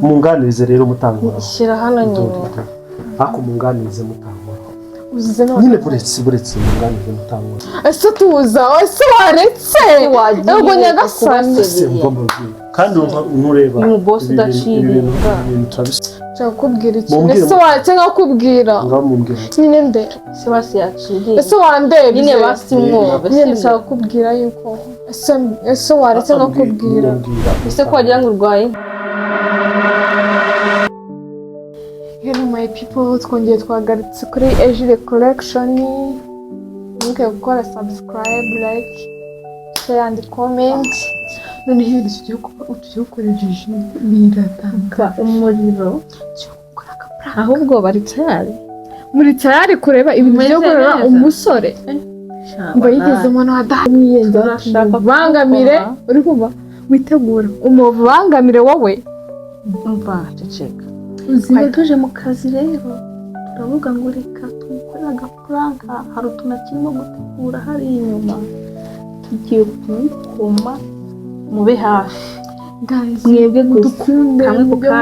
munganirize rero mutankoraho shyira hano nyine ako munganirize mutankoraho uzize no nyine buretse munganirize mutankoraho ese tuza ese waretse ubwo nyagasani kandi ntureba uyu boss udaciringa nshaka kubwira iki ese waretse nkakubwira nyine nde se basi yaciriye ese wandebye nyine basi mwobe nyine nshaka kubwira yuko ese waretse nkakubwira ese ko wagira ngo urwaye Hello my people, twongeye twagarutse kuri EGIDE collection. Mwibuke gukora subscribe, like, share and comment. None hiyo tugiye gukoresha biratanga umuriro ahubwo bari tayari muri tayari kureba ibintu byo gukorera umusore ngo yigezemo no hadamwiyenza bangamire uri kumva witegura umubangamire wowe umva ceceka uziye tuje mu kazi rero turavuga ngo reka tumukorera agafaranga hari utuntu kirimo gutegura hari inyuma tugiye kumukoma mube hafi guys mwebwe dukunde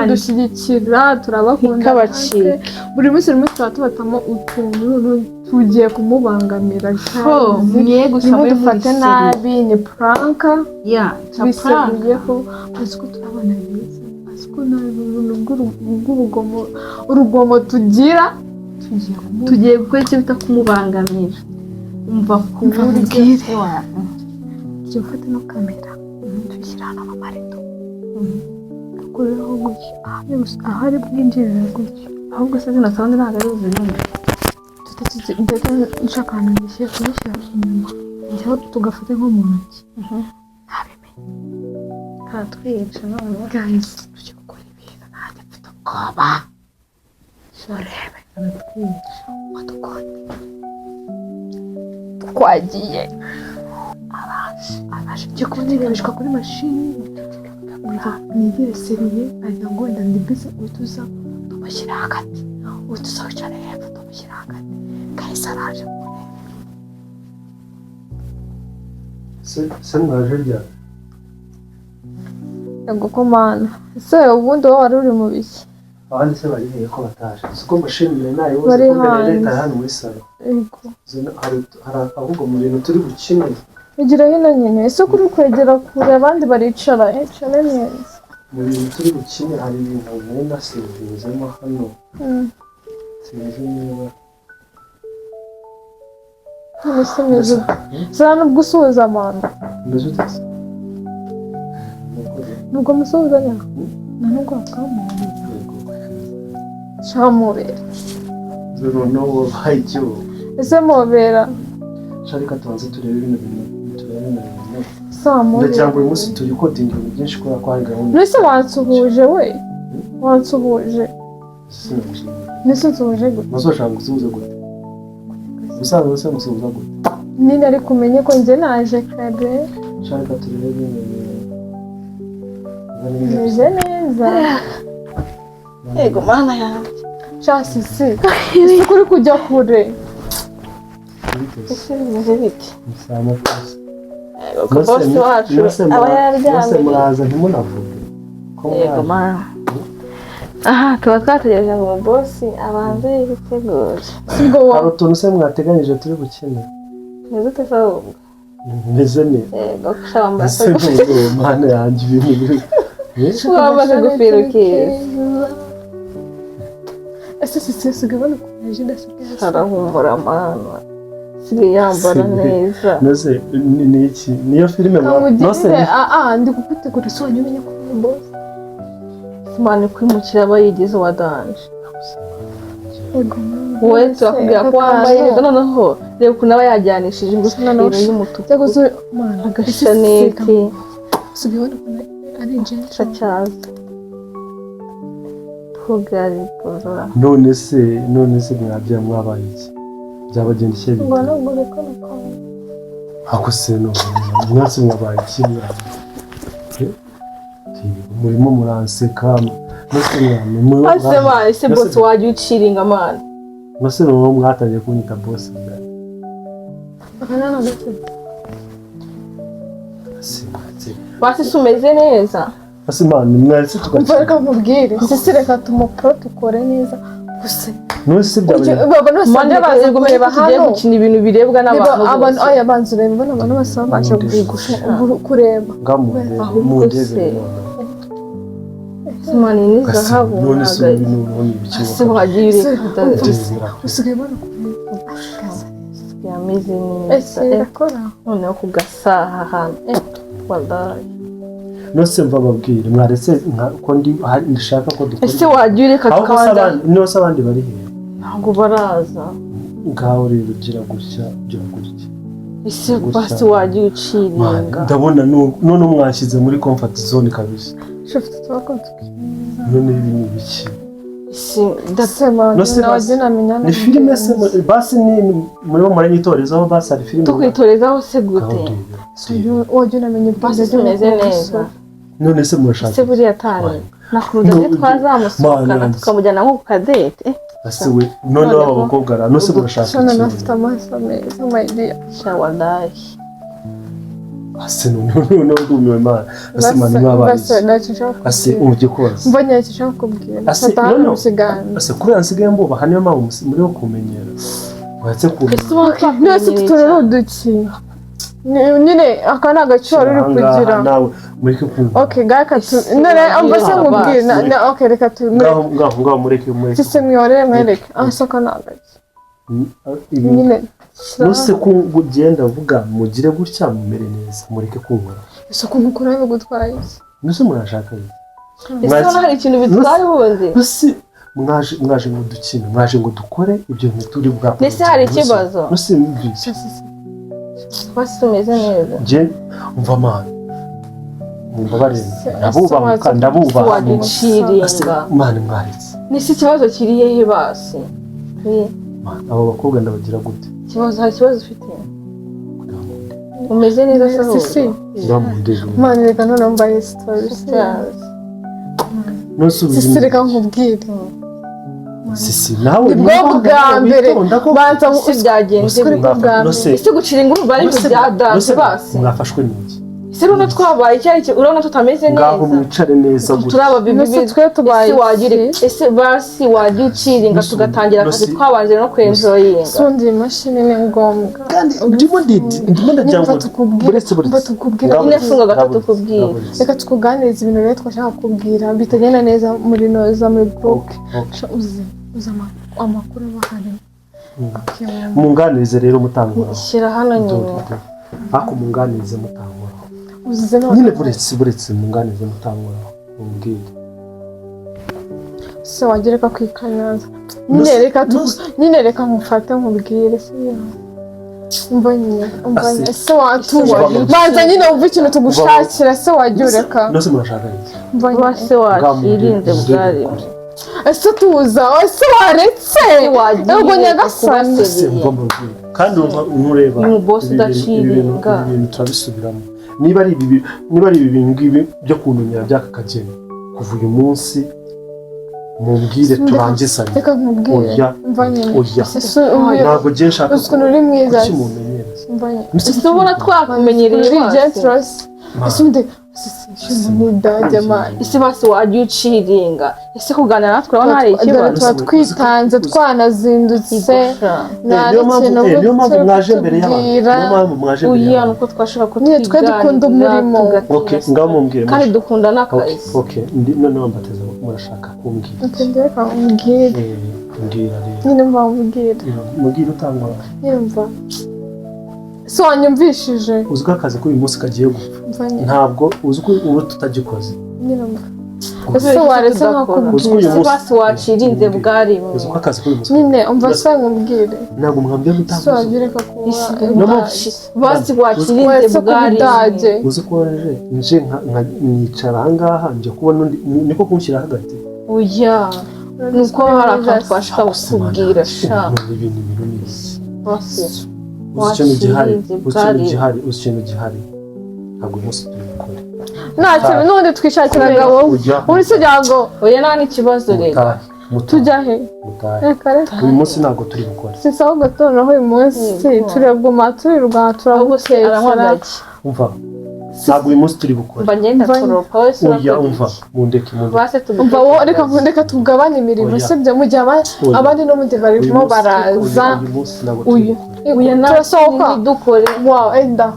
dushyigikira turabakunda bacika buri munsi tubatamo utuntu tugiye kumubangamira mwe gusa dufate nabi ni prank ya biseguyeho aziko turabana byiza aziko urugomo tugira tugiye gukora icyo bita kumubangamira umva kubwire tugiye gufata no kamera tuyishyira hano mu marido dukoreho gutya ahari bwinjirira gutya ahubwo se zino sound ntabwo ari uzirinde nshaka ahantu ngishyira kumushyira inyuma njyewe tugafata nko mu ntoki ntabimenye karatwica none guys tugiye gukora ibintu nanjye mfite ubwoba urebe karatwica wadukonde twagiye araje njye kuboneka kuri mashini nigere seriye agira ngo wenda ndi busy utuza tumushyira hagati utuza wicara hepfo tumushyira hagati kahise araje se mwaje ryari yego komana ese ubundi wowe wari uri mu biki abandi se bariye ko bataje siko mbashimire nayo bose ko mbere leta hano muri salo yego hari ahubwo mu bintu turi gukina igira hino nyine ese kuri kwegera kure abandi baricara cyane neza mu bintu turi gukina hari ibintu nari nasezerezemo hano sinzi niba ntimusemeze zara nubwo usuhuza abantu mbese utese nubwo musuhuzanya nubwo wakamuha cyamubera zero no hajyo ese mubera sharika tubanze turebe bino bintu samubera ndagira ngo uyu munsi turi kodinga ibintu byinshi kubera ko hari gahunda mbese wansuhuje we wansuhuje mbese nsuhuje gute mazoshaka gusuhuza gute usanzwe se musuhuza gute nini ari kumenye ko njye naje kabe sharika turebe bino meze neza yego mana yanjye cyasi si ese kuri kujya kure ese bimeze bite musama kose yego boss wacu aba yaryamye muraza ntimunavuge yego mana aha tuba twategereje ngo boss abanze yitegure ubwo hari utuntu se mwateganyije turi gukina meze tesaho meze neza yego shamba ese ngo mana yanjye ibintu wamaze gufirukiza ese sigabana kuneje ndasigaye harahumura mana sigaye yambara neza nose ni iki niyo filime nose ndi kugutegura so wanyumenye ko boss mane kwimukira abayigize wa danje yego wowe twakubwira ko wambaye neza noneho reba ukuntu aba yajyanishije ingofero y'umutuku agashaneti sigabana ari gentle cyaza tugari pozora none se mwabya mwabaye iki byabagendekeye bite ngo nugure ko ako se no mwese mwabaye iki murimo muranseka nose mwamwe asema ese boss waje uciringa man nose no mwatangiye kunyita boss bwa akana gake simate basi sumeze neza ase Imana mwese umva reka nkubwire sisi reka tumuprotokole neza gusa nose byabaye baba nose bazi kureba hano gukina ibintu birebwa n'abantu aya banzu reba mbona abantu bose babasha kureba mu ndege Simani ni zahabu none se ibintu se wagiye ureka usigaye bana yameze ese yakora noneho ku gasaha hano wallahi nose mva babwire mwaretse ko ndishaka ko dukora ese wagiye ureka tukanda nose abandi bari he ntabwo baraza ngaho rero gira gutya ese basi wagiye uciringa ndabona none mwashyize muri comfort zone kabisa shofite twakonze none ibi ni biki isi ndasema naje namenyana ni filime se basi ni muri bo muranyitorezaho basi ari filime tukwitorezaho se gute waje namenye basi tumeze neza none se murashaka se buriya tani nakuruda ne twazamusohokana tukamujyana nko ku kadete ase we none aba bakobwa ara nose murashaka cyane nafite amaso meza my dear shawallahi ase none ndumiwe Imana ase Imana mwabaye ase uje koza mbonye icyo nshaka kubwira ase none ase kuri ansigaye mbo bahane ma muri wo kumenyera watse ku nose tutorero duki nyine akana agaciro uri kugira nawe mureke kumva okay gaka none ambase nkubwira na okay reka tu ngaho mureke sisi mwore mwereke asaka nagaci nyine nose ko ugenda uvuga mugire gutya mumere neza mureke kunkora isoko mukora yo gutwaye nose murashaka ese hari ikintu bitwaye ubundi nose mwaje ngo dukine mwaje ngo dukore ibyo ntituri bwa nese hari ikibazo nose mvise basi tumeze neza je umva Mana mumbabarire ndabubaha waduciringa Mana mwaretse nese ikibazo kiri hehe basi abo bakobwa ndabagira gute ikibazo hari ikibazo ufite umeze neza sisi ndamunde Mana reka none mbaye story sisi reka nkubwire sisi nawe nibwo bwa mbere banza byagenze ese guciringa urumva ari byadanze basi mwafashwe n'iki ese runo twabaye cyari urabona tutameze neza ngaho mwicare neza gutya turaba bibi twe tubaye ese basi wagiye uciringa tugatangira akazi twabanje no kwenjoyinga sundi imashini ni ngombwa kandi ndimo ndagira ngo buretse tukubwira inafunga gatatu kubwira reka tukuganiriza ibintu rero twashaka kubwira bitagenda neza muri noza muri group uzi amakuru bahari munganirize rero mutangura shyira hano nyine ako munganirize mutangura uzize no nyine buretse munganirize mutangura umbwire se wagereka kwikanyaza nyine reka mufate nkubwire se mbonye se watuje banza nyine wumva ikintu tugushakira se wagiye ureka nose murashaka iki mbonye se wakirinze bwari ese tuza ese waretse ntabwo nyagasani kandi ntureba ni boss udaciringa ibintu turabisubiramo niba ari ibi bintu ngibi byo kumenyera by'aka kageni kuva uyu munsi mumbwire turangizanye reka nkubwire oya ntabwo ngiye nshaka ukuntu uri mwiza kimumenyereza ese ubona twakumenyereye ese basi wagiye uciringa ese kuganira natwe urabona hari ikibazo tuba twitanze twanazindutse niyo mpamvu mwaje mbere y'abantu uya nuko twashaka ko twe dukunda umurimo ngaho mumbwire kandi dukunda n'akazi noneho mbateze murashaka kumbwira reka umbwire mbwira rero nyine mva umbwire mubwire utangwa nyumva so wanyumvishije uzi ko akazi k'uyu munsi kagiye gupfa ntabwo uzi ko ubu tutagikoze ese waretse nkakubwira ese basi wacirinze bwari uzi ko akazi k'uyu munsi nyine umva se nkubwire ntabwo mwambye gutangaza so wabireka kuba basi wacirinze bwari uzi ko nje nkicara ahangaha njya kubona niko kunshyira hagati oya nuko hari akantu twashaka kukubwira sha ibintu birumeze uzi ikintu gihari ntabwo umunsi tubikora ntacyo n'ubundi twishakiraga wowe uri se ugira ngo oya nta n'ikibazo rero tujya he uyu munsi ntabwo turi gukora sisa ahubwo tunoneho uyu munsi turaguma turirwa turagukesera umva ntabwo uyu munsi turi gukora mba ngenda kuropa wese oya umva mundeke base umva wowe reka tugabane imirimo sibyo mu gihe abandi no mu gihe barimo baraza uyu turasohoka dukore wow enda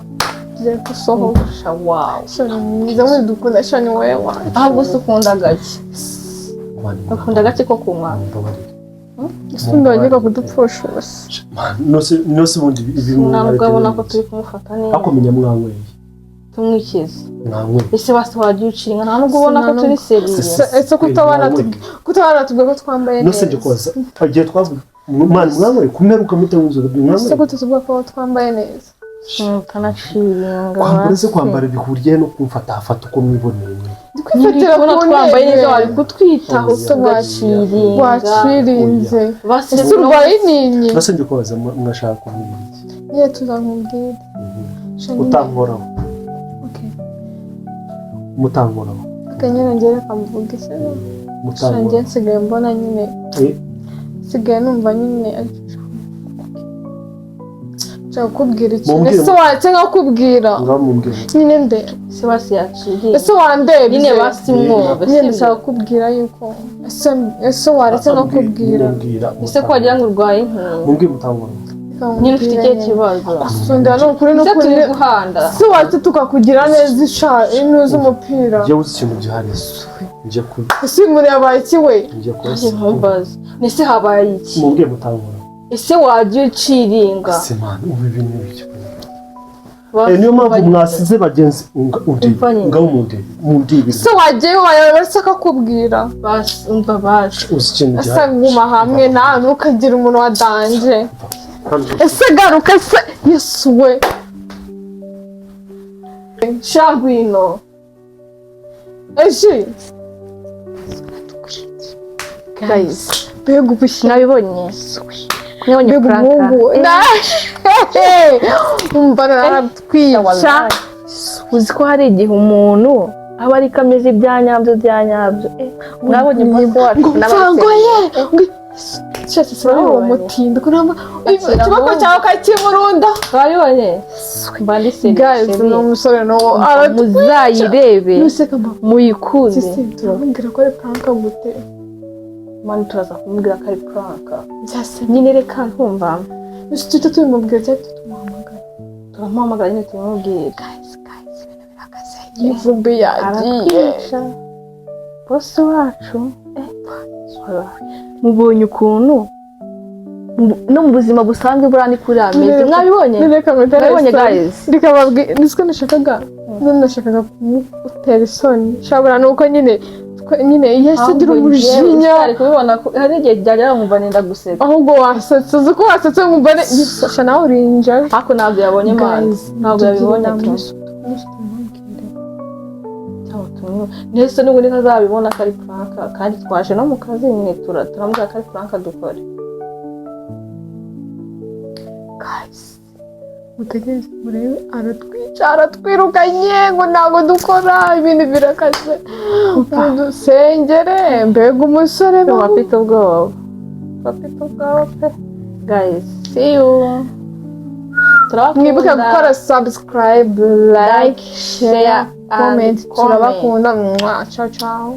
tugiye gusohoka wow shani mwiza muri dukunda shani wewe ahubwo se ukunda gake akunda gake ko kunywa isundi wagiye kudupfusha ubusa nose ubundi ibintu ntabwo abona ko turi kumufata neza akomenya mwanyweye tumwikize mwanyweye ese basi wagiye ucinga nta nubwo ubona ko turi seriye ese kutabana tubwe ko twambaye nose njye koza agiye twavuga mwana mwanyweye kumeruka muteguzo mwanyweye ese ko tuvuga ko twambaye neza kanaciringa kwambara se kwambara bihuriye no kumfata uko mwiboneye kwifatira ko twambaye neza wari kutwitaho tugaciringa wacirinze ese urwaye nini nose njye koza mwashaka kumubwira iki ye tuzamubwira mutankoraho mutankoraho akanyana ngere kamuvuga ese mutankoraho nsigaye mbona nyine nsigaye numva nyine nshaka kukubwira ikintu ese watse nkakubwira nyine nde ese basi yaciriye ese wandebye nyine basi mwobe nyine ndashaka kukubwira yuko ese waretse nkakubwira ese ko wagira ngo urwaye inkingi mumbwire mutankoraho nyine ufite ikihe kibazo sunda no kuri no kuri se watse tukakugira neza inuza umupira njye uzi ikintu gihari njye kuri ese muri yabaye iki we njye kuri mbaza nese habaye iki mumbwire mutankoraho ese wagiye uciringa ese man ubu ibintu biki niyo mpamvu mwasize bagenzi ngaho mundibira se wagiye wayobetse akakubwira basi umva basi uzi ikintu ese gihari nguma hamwe nawe ntukagira umuntu wadanje ese garuka se yesu we shangwino eji guys mbega ubushyira nabibonye kunyabonye mbega umva naratwica uzi ko hari igihe umuntu aba ari kameze ibyanyabyo mwabonye pasi wacu n'abasenga cyose sura uwo mutindi kuramba ikiboko cyawe kakimurunda twabibonye mbandise guys no musore no muzayirebe muyikunde turabwira ko ari prank gute mani turaza kumubwira ko ari prank nyine reka ntumva tuhita tubimubwira cyangwa turamuhamagara nyine tumubwire ibintu birakaze ivumbi yagiye bose wacu mubonye ukuntu no mu buzima busanzwe buriya ni kuri ameze mwabibonye mwabibonye guys rikababwira nisiko nashakaga kumutera isoni shabura nuko nyine yasigira umujinya ari kubibona hari igihe byajya nkumva nenda guseka ahubwo wasetse uzi ko wasetse nkumva yifasha nawe urinja ariko ntabwo yabonye mani ntabwo yabibonye nese n'ubundi ntazabibona ko ari prank kandi twaje no mu kazi nyine turamubwira ko ari prank dukore guys mutegereze murebe aratwirukanye ngo ntabwo dukora ibintu birakaze dusengere mbega umusore bafite ubwoba pe guys see you mwibuke gukora subscribe like share comment turabakunda ciao ciao